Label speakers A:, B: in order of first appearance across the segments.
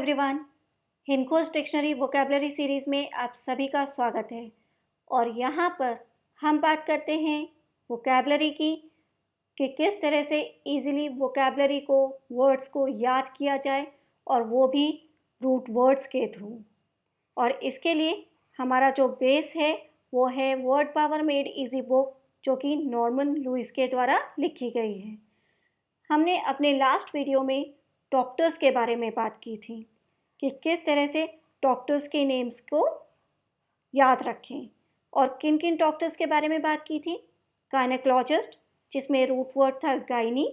A: Everyone, Himkosh dictionary vocabulary series में आप सभी का स्वागत है। और यहाँ पर हम बात करते हैं वोकैबुलरी की कि किस तरह से इजीली वोकैबुलरी को, वर्ड्स को याद किया जाए और वो भी रूट वर्ड्स के थ्रू। और इसके लिए हमारा जो बेस है वो है word power made easy book, जो कि नॉर्मन लुइस के द्वारा लिखी गई है। हमने अपने लास्ट वीडियो में डॉक्टर्स के बारे में बात की थी कि किस तरह से डॉक्टर्स के नेम्स को याद रखें और किन किन डॉक्टर्स के बारे में बात की थी। गायनेकोलॉजिस्ट, जिसमें रूट वर्ड था गायनी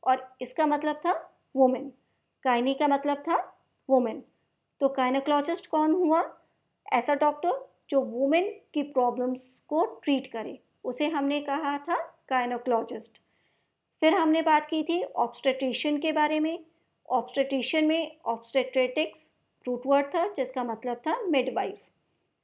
A: और इसका मतलब था वुमेन। गायनी का मतलब था वुमेन। तो गायनेकोलॉजिस्ट कौन हुआ? ऐसा डॉक्टर जो वुमेन की प्रॉब्लम्स को ट्रीट करे, उसे हमने कहा था गायनेकोलॉजिस्ट। फिर हमने बात की थी ऑब्स्टेट्रिशियन के बारे में। ऑब्स्टेट्रिशियन में ऑब्स्टेट्रिटिक्स रूट वर्ड था, जिसका मतलब था मिडवाइफ,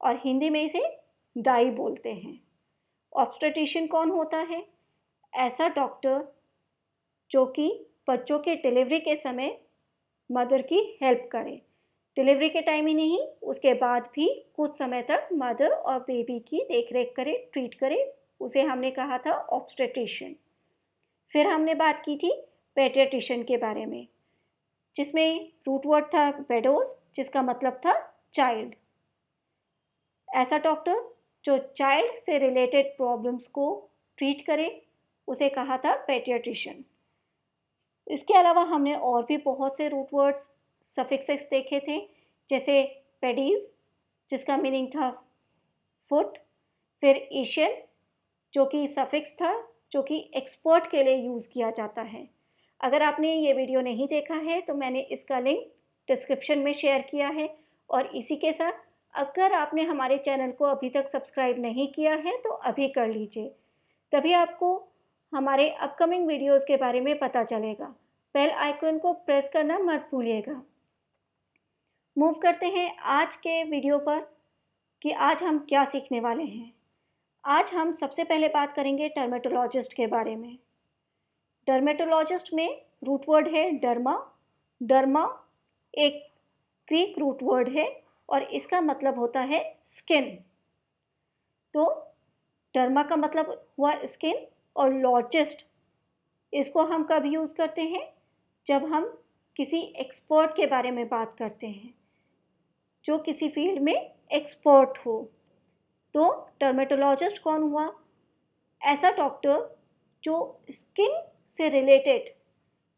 A: और हिंदी में इसे दाई बोलते हैं। ऑब्स्टेट्रिशियन कौन होता है? ऐसा डॉक्टर जो कि बच्चों के डिलीवरी के समय मदर की हेल्प करे। डिलीवरी के टाइम ही नहीं, उसके बाद भी कुछ समय तक मदर और बेबी की देखरेख करे, ट्रीट करे, उसे हमने कहा था ऑब्स्टेट्रिशियन। फिर हमने बात की थी पेडियाट्रिशियन के बारे में, जिसमें रूट वर्ड था पेडोस, जिसका मतलब था चाइल्ड। ऐसा डॉक्टर जो चाइल्ड से रिलेटेड प्रॉब्लम्स को ट्रीट करे, उसे कहा था पेडियाट्रिशियन। इसके अलावा हमने और भी बहुत से रूट वर्ड्स, सफिक्सेस देखे थे, जैसे पेडीज, जिसका मीनिंग था फुट। फिर एशियन, जो कि सफिक्स था, जो कि एक्सपर्ट के लिए यूज़ किया जाता है। अगर आपने ये वीडियो नहीं देखा है तो मैंने इसका लिंक डिस्क्रिप्शन में शेयर किया है। और इसी के साथ अगर आपने हमारे चैनल को अभी तक सब्सक्राइब नहीं किया है तो अभी कर लीजिए, तभी आपको हमारे अपकमिंग वीडियोस के बारे में पता चलेगा। बेल आइकन को प्रेस करना मत भूलिएगा। मूव करते हैं आज के वीडियो पर कि आज हम क्या सीखने वाले हैं। आज हम सबसे पहले बात करेंगे डर्मेटोलॉजिस्ट के बारे में। डर्मेटोलॉजिस्ट में रूट वर्ड है डर्मा। डर्मा एक ग्रीक रूट वर्ड है और इसका मतलब होता है स्किन। तो डर्मा का मतलब हुआ स्किन, और लॉजिस्ट इसको हम कब यूज़ करते हैं? जब हम किसी एक्सपर्ट के बारे में बात करते हैं, जो किसी फील्ड में एक्सपर्ट हो। तो डर्मेटोलॉजिस्ट कौन हुआ? ऐसा डॉक्टर जो स्किन से रिलेटेड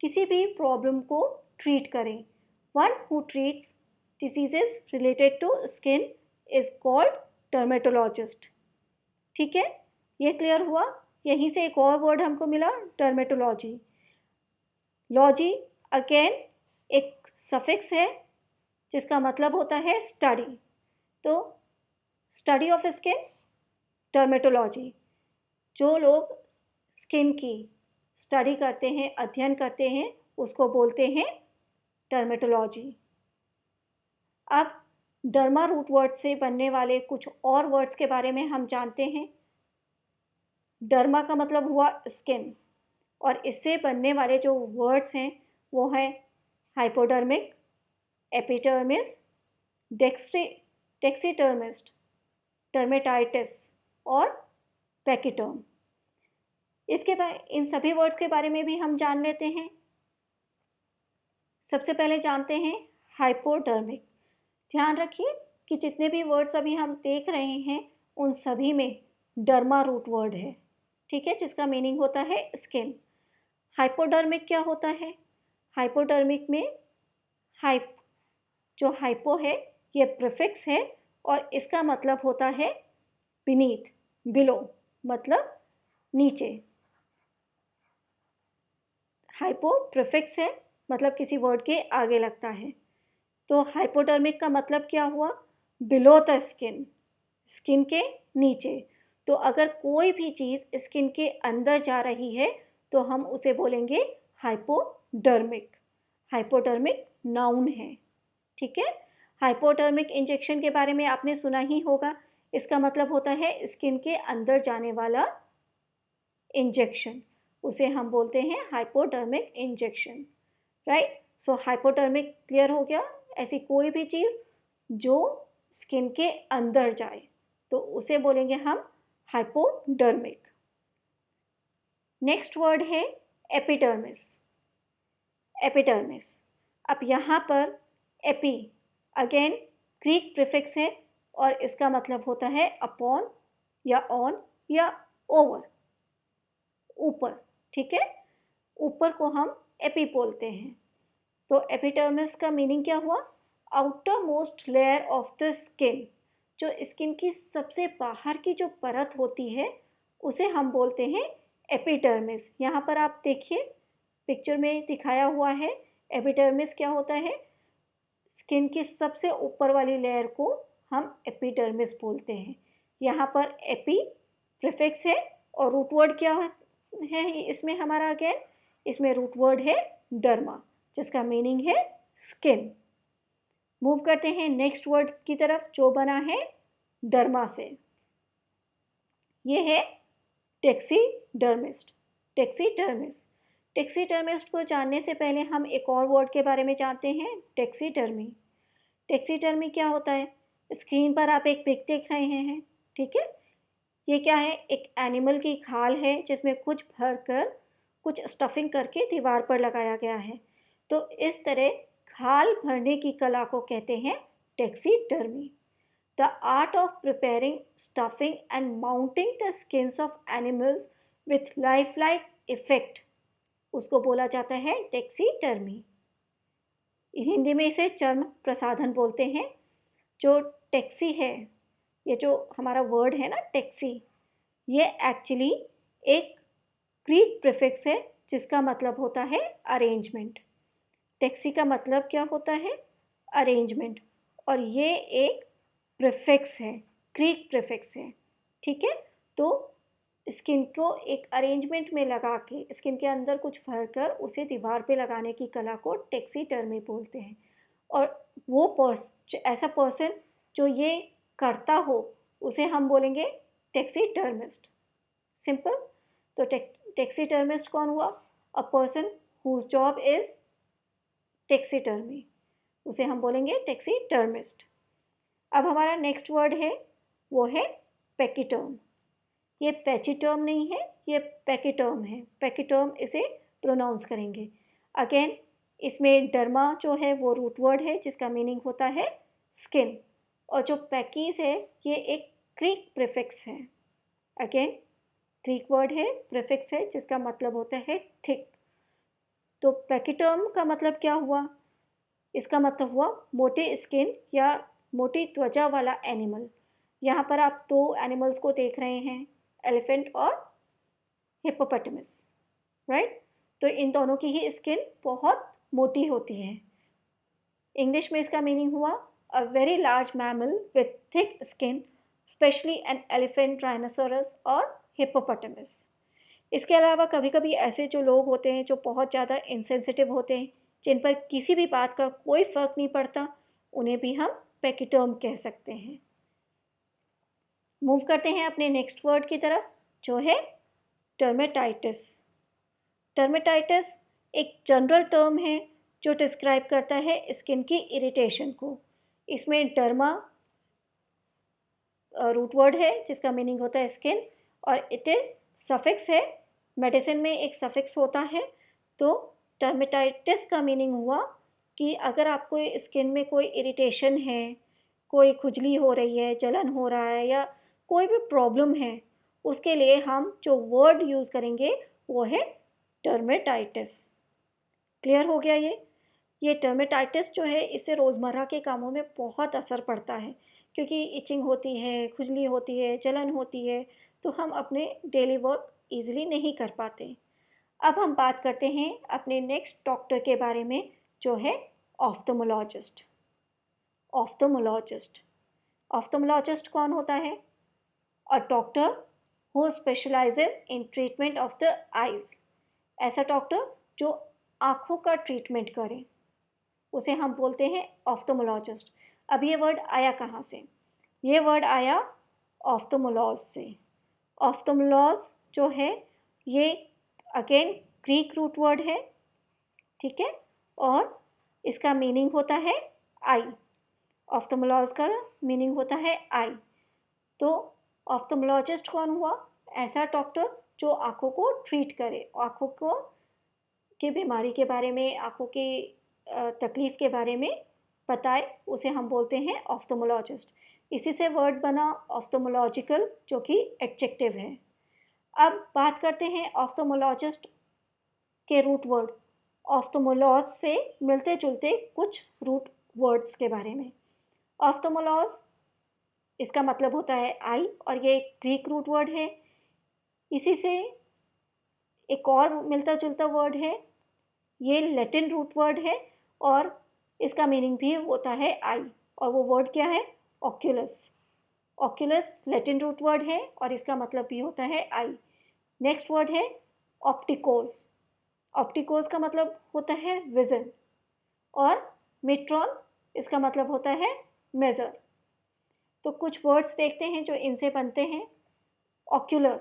A: किसी भी प्रॉब्लम को ट्रीट करें। One who treats diseases related to skin is called dermatologist. ठीक है, ये क्लियर हुआ। यहीं से एक और वर्ड हमको मिला, डर्मेटोलॉजी। लॉजी अगेन एक सफिक्स है, जिसका मतलब होता है स्टडी। तो स्टडी ऑफ स्किन, डर्मेटोलॉजी। जो लोग स्किन की स्टडी करते हैं, अध्ययन करते हैं, उसको बोलते हैं डर्मेटोलॉजी। अब डर्मा रूट वर्ड से बनने वाले कुछ और वर्ड्स के बारे में हम जानते हैं। डर्मा का मतलब हुआ स्किन, और इससे बनने वाले जो वर्ड्स हैं वो हैं हाइपोडर्मिक, एपिडर्मिस, टेक्सीडर्मिस्ट, डर्मेटाइटिस और पैकिटर्म। इसके बाद इन सभी वर्ड्स के बारे में भी हम जान लेते हैं। सबसे पहले जानते हैं हाइपोडर्मिक। ध्यान रखिए कि जितने भी वर्ड्स अभी हम देख रहे हैं उन सभी में डर्मा रूट वर्ड है, ठीक है, जिसका मीनिंग होता है स्किन। हाइपोडर्मिक क्या होता है? हाइपोडर्मिक में हाइप, जो हाइपो है ये प्रीफिक्स है और इसका मतलब होता है बीनीथ, बिलो, मतलब नीचे। हाइपो प्रीफिक्स है, मतलब किसी वर्ड के आगे लगता है। तो हाइपोडर्मिक का मतलब क्या हुआ? बिलो द स्किन, स्किन के नीचे। तो अगर कोई भी चीज़ स्किन के अंदर जा रही है तो हम उसे बोलेंगे हाइपोडर्मिक। हाइपोडर्मिक नाउन है, ठीक है। हाइपोडर्मिक इंजेक्शन के बारे में आपने सुना ही होगा। इसका मतलब होता है स्किन के अंदर जाने वाला इंजेक्शन, उसे हम बोलते हैं हाइपोडर्मिक इंजेक्शन, राइट। सो हाइपोडर्मिक क्लियर हो गया, ऐसी कोई भी चीज़ जो स्किन के अंदर जाए, तो उसे बोलेंगे हम हाइपोडर्मिक। नेक्स्ट वर्ड है एपिडर्मिस। एपिडर्मिस, अब यहाँ पर एपी अगेन ग्रीक प्रीफिक्स है और इसका मतलब होता है अपॉन या ऑन या ओवर, ऊपर, ठीक है। ऊपर को हम एपी बोलते हैं। तो एपिडर्मिस का मीनिंग क्या हुआ? Outer most layer of the skin, जो स्किन की सबसे बाहर की जो परत होती है उसे हम बोलते हैं एपिडर्मिस। यहाँ पर आप देखिए पिक्चर में दिखाया हुआ है। एपिडर्मिस क्या होता है? स्किन की सबसे ऊपर वाली लेयर को हम एपिडर्मिस बोलते हैं। यहाँ पर एपी प्रीफिक्स है और रूट वर्ड क्या है इसमें हमारा? अगेन इसमें रूट वर्ड है डर्मा, जिसका मीनिंग है स्किन। मूव करते हैं नेक्स्ट वर्ड की तरफ जो बना है डर्मा से। ये है टेक्सीडर्मिस्ट। टेक्सीडर्मिस्ट, टेक्सीडर्मिस्ट को जानने से पहले हम एक और वर्ड के बारे में जानते हैं, टेक्सीडर्मी। टेक्सीडर्मी क्या होता है? स्क्रीन पर आप एक पिक देख रहे हैं, ठीक है। ये क्या है? एक एनिमल की खाल है जिसमें कुछ भर कर कुछ स्टफिंग करके दीवार पर लगाया गया है। तो इस तरह खाल भरने की कला को कहते हैं taxidermy. The art of preparing, stuffing and mounting the skins of animals with life like effect, उसको बोला जाता है टेक्सीडर्मी। हिंदी में इसे चर्म प्रसाधन बोलते हैं। जो टैक्सी है, ये जो हमारा वर्ड है ना टैक्सी, ये एक्चुअली एक ग्रीक प्रीफिक्स है जिसका मतलब होता है अरेंजमेंट। टैक्सी का मतलब क्या होता है? अरेंजमेंट। और ये एक प्रीफिक्स है, ग्रीक प्रीफिक्स है, ठीक है। तो स्किन को एक अरेंजमेंट में लगा के स्किन के अंदर कुछ भरकर उसे दीवार पे लगाने की कला को टेक्सीडर्मी बोलते हैं। और वो ऐसा पर्सन जो ये करता हो उसे हम बोलेंगे टेक्सीडर्मिस्ट। सिंपल। तो टेक्सीडर्मिस्ट कौन हुआ? A person whose job is taxidermy, उसे हम बोलेंगे टेक्सीडर्मिस्ट। अब हमारा नेक्स्ट वर्ड है वो है पैकिटर्म। ये पैचिटर्म नहीं है, ये पैकिटर्म है। पैकिटर्म इसे प्रोनाउंस करेंगे। अगेन इसमें डर्मा जो है वो रूट वर्ड है जिसका मीनिंग होता है स्किन। और जो पैकीज है ये एक ग्रीक प्रीफिक्स है। अगेन ग्रीक वर्ड है, प्रीफिक्स है जिसका मतलब होता है थिक। तो पैकिटर्म का मतलब क्या हुआ? इसका मतलब हुआ मोटे स्किन या मोटी त्वचा वाला एनिमल। यहाँ पर आप दो एनिमल्स को देख रहे हैं, एलिफेंट और हिप्पोपोटामस, राइट। तो इन दोनों की ही स्किन बहुत मोटी होती है। इंग्लिश में इसका मीनिंग हुआ a very large mammal with thick skin, specially an elephant, rhinoceros और हिप्पोपोटामस। इसके अलावा कभी कभी ऐसे जो लोग होते हैं जो बहुत ज़्यादा इंसेंसिटिव होते हैं, जिन पर किसी भी बात का कोई फ़र्क नहीं पड़ता, उन्हें भी हम पैकिटर्म कह सकते हैं। मूव करते हैं अपने नेक्स्ट वर्ड की तरफ जो है डर्मेटाइटिस। डर्मेटाइटिस एक जनरल टर्म है जो डिस्क्राइब करता है स्किन की इरिटेशन को। इसमें डर्मा रूट वर्ड है जिसका मीनिंग होता है स्किन, और इट इज़ सफिक्स है। मेडिसिन में एक सफिक्स होता है। तो डर्मेटाइटिस का मीनिंग हुआ कि अगर आपको स्किन में कोई इरिटेशन है, कोई खुजली हो रही है, जलन हो रहा है या कोई भी प्रॉब्लम है, उसके लिए हम जो वर्ड यूज़ करेंगे वो है डर्मेटाइटिस। क्लियर हो गया ये डर्मेटाइटिस जो है इससे रोज़मर्रा के कामों में बहुत असर पड़ता है, क्योंकि इचिंग होती है, खुजली होती है, जलन होती है, तो हम अपने डेली वर्क ईज़िली नहीं कर पाते। अब हम बात करते हैं अपने नेक्स्ट डॉक्टर के बारे में जो है ऑफ्थल्मोलॉजिस्ट। ऑफ्थल्मोलॉजिस्ट, ऑफ्थल्मोलॉजिस्ट कौन होता है? A doctor who specialises in treatment of the eyes. ऐसा डॉक्टर जो आँखों का ट्रीटमेंट करे उसे हम बोलते हैं ऑफ्थल्मोलॉजिस्ट। अब ये वर्ड आया कहाँ से? ये वर्ड आया ऑफ्थल्मोलॉज से। ऑफ्थल्मोलॉज जो है ये अगेन ग्रीक रूट वर्ड है, ठीक है, और इसका मीनिंग होता है आई। ऑफ्थल्मोलॉज का मीनिंग होता है आई। तो ऑफ्थल्मोलॉजिस्ट कौन हुआ? ऐसा डॉक्टर जो आँखों को ट्रीट करे, आँखों को की बीमारी के बारे में, आँखों की तकलीफ़ के बारे में बताए, उसे हम बोलते हैं ऑफ्थल्मोलॉजिस्ट। इसी से वर्ड बना ऑफ्थल्मोलॉजिकल, जो कि एडजेक्टिव है। अब बात करते हैं ऑफ्थल्मोलॉजिस्ट के रूट वर्ड, ऑफ्थल्मोलॉज से मिलते-जुलते कुछ रूट वर्ड्स के बारे में। ऑफ्थल्मोलॉज, इसका मतलब होता है आई, और ये एक ग्रीक रूट वर्ड है। इसी से एक और मिलता-जुलता वर्ड है, ये लैटिन रूट वर्ड है, और इसका मीनिंग भी होता है आई, और वो वर्ड क्या है? Oculus. Oculus Latin root word है और इसका मतलब भी होता है आई। नेक्स्ट वर्ड है ऑप्टिकोस। ऑप्टिकोस का मतलब होता है विजन, और मेट्रॉन, इसका मतलब होता है मेजर। तो कुछ वर्ड्स देखते हैं जो इनसे बनते हैं। ऑक्यूलर,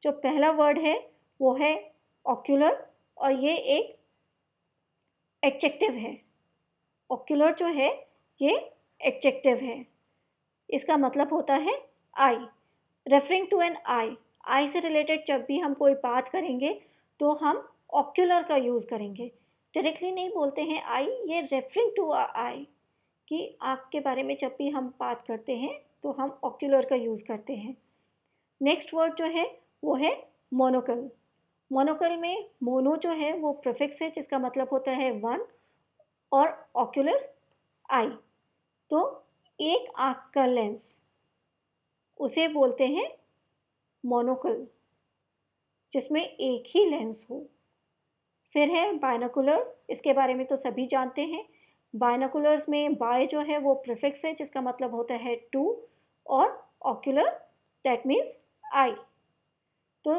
A: जो पहला वर्ड है वो है ऑक्यूलर, और ये एक एडजेक्टिव है। ऑक्यूलर जो है ये एडजेक्टिव है। इसका मतलब होता है आई। रेफरिंग टू एन आई, आई से रिलेटेड जब भी हम कोई बात करेंगे तो हम ऑक्यूलर का यूज़ करेंगे। डायरेक्टली नहीं बोलते हैं आई, ये रेफरिंग टू आई, कि आँख के बारे में जब भी हम बात करते हैं तो हम ऑक्यूलर का यूज़ करते हैं। नेक्स्ट वर्ड जो है वो है मोनोकल। मोनोकल में मोनो जो है वो प्रीफिक्स है, जिसका मतलब होता है वन, और ऑक्यूलर आई। तो एक आँख का लेंस, उसे बोलते हैं मोनोकल, जिसमें एक ही लेंस हो। फिर है बायनोकुलर, इसके बारे में तो सभी जानते हैं। बायनोकुलर्स में बाय जो है वो प्रीफिक्स है, जिसका मतलब होता है टू, और ऑक्यूलर दैट मीन्स आई। तो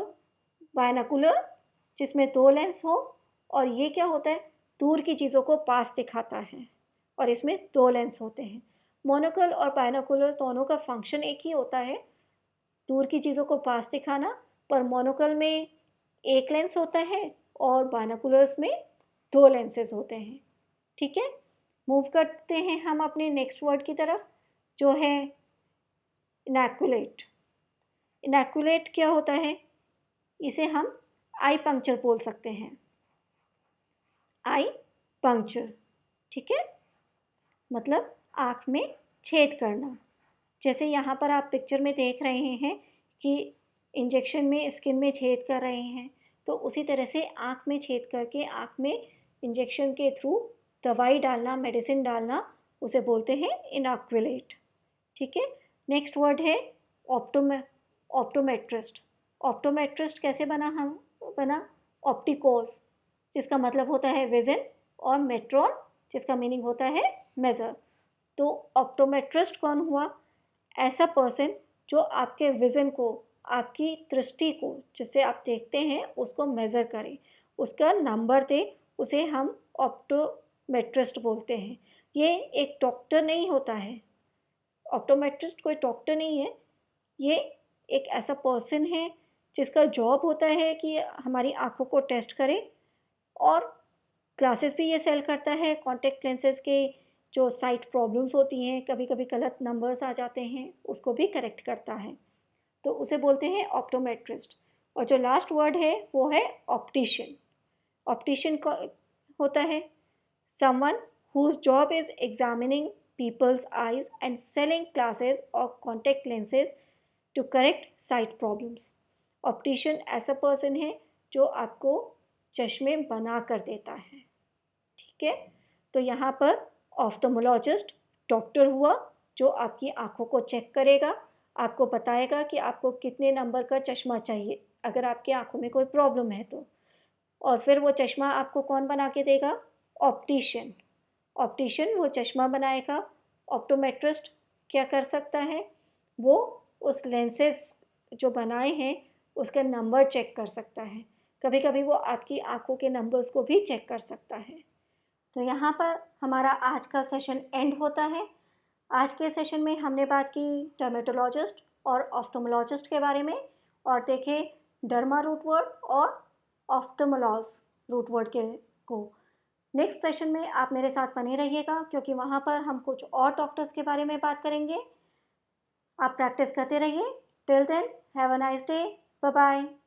A: बायनोकुलर जिसमें दो लेंस हो, और ये क्या होता है? दूर की चीज़ों को पास दिखाता है, और इसमें दो लेंस होते हैं। मोनोकल और बायनोकुलर दोनों का फंक्शन एक ही होता है, दूर की चीज़ों को पास दिखाना, पर मोनोकल में एक लेंस होता है और बायनोकुलर्स में दो लेंसेज होते हैं। ठीक है, मूव करते हैं हम अपने नेक्स्ट वर्ड की तरफ, जो है इनैक्युलेट। इनैक्युलेट क्या होता है? इसे हम आई पंक्चर बोल सकते हैं। आई पंक्चर, ठीक है, मतलब आँख में छेद करना। जैसे यहाँ पर आप पिक्चर में देख रहे हैं कि इंजेक्शन में स्किन में छेद कर रहे हैं, तो उसी तरह से आँख में छेद करके आँख में इंजेक्शन के थ्रू दवाई डालना, मेडिसिन डालना, उसे बोलते हैं इनॉक्युलेट। ठीक है, नेक्स्ट वर्ड है ऑप्टोमेट्रिस्ट। ऑप्टोमेट्रिस्ट कैसे बना? ऑप्टिकोस, जिसका मतलब होता है विजन, और मेट्रॉन, जिसका मीनिंग होता है मेजर। तो ऑप्टोमेट्रिस्ट कौन हुआ? ऐसा पर्सन जो आपके विज़न को, आपकी दृष्टि को, जिससे आप देखते हैं उसको मेज़र करे, उसका नंबर दे, उसे हम ऑप्टोमेट्रिस्ट बोलते हैं। ये एक डॉक्टर नहीं होता है, ऑप्टोमेट्रिस्ट कोई डॉक्टर नहीं है, ये एक ऐसा पर्सन है जिसका जॉब होता है कि हमारी आँखों को टेस्ट करे, और ग्लासेस भी ये सेल करता है। कॉन्टैक्ट लेंसेज के जो साइट प्रॉब्लम्स होती हैं, कभी-कभी गलत नंबर्स आ जाते हैं, उसको भी करेक्ट करता है। तो उसे बोलते हैं ऑप्टोमेट्रिस्ट। और जो लास्ट वर्ड है वो है ऑप्टिशियन। ऑप्टिशियन का होता है someone whose job is examining people's eyes and selling glasses or contact lenses to correct sight problems. Optician ऐसा पर्सन है जो आपको चश्मे बना कर देता है। ठीक है, तो यहाँ पर ऑफ्थल्मोलॉजिस्ट डॉक्टर हुआ, जो आपकी आँखों को चेक करेगा, आपको बताएगा कि आपको कितने नंबर का चश्मा चाहिए, अगर आपकी आँखों में कोई प्रॉब्लम है तो। और फिर वो चश्मा आपको कौन बना के देगा? ऑप्टिशियन। ऑप्टिशियन वो चश्मा बनाएगा। ऑप्टोमेट्रिस्ट क्या कर सकता है? वो उस लेंसेज जो बनाए हैं उसका नंबर चेक कर सकता है। कभी-कभी वो आपकी आँखों के नंबर्स को भी चेक कर सकता है। तो यहाँ पर हमारा आज का सेशन एंड होता है। आज के सेशन में हमने बात की डर्मेटोलॉजिस्ट और ऑफ्थल्मोलॉजिस्ट के बारे में, और देखे डर्मा रूट वर्ड और ऑफ्थल्मोलॉज रूट वर्ड के को। नेक्स्ट सेशन में आप मेरे साथ बने रहिएगा क्योंकि वहाँ पर हम कुछ और डॉक्टर्स के बारे में बात करेंगे। आप प्रैक्टिस करते रहिए। Till then have a nice day. Bye bye.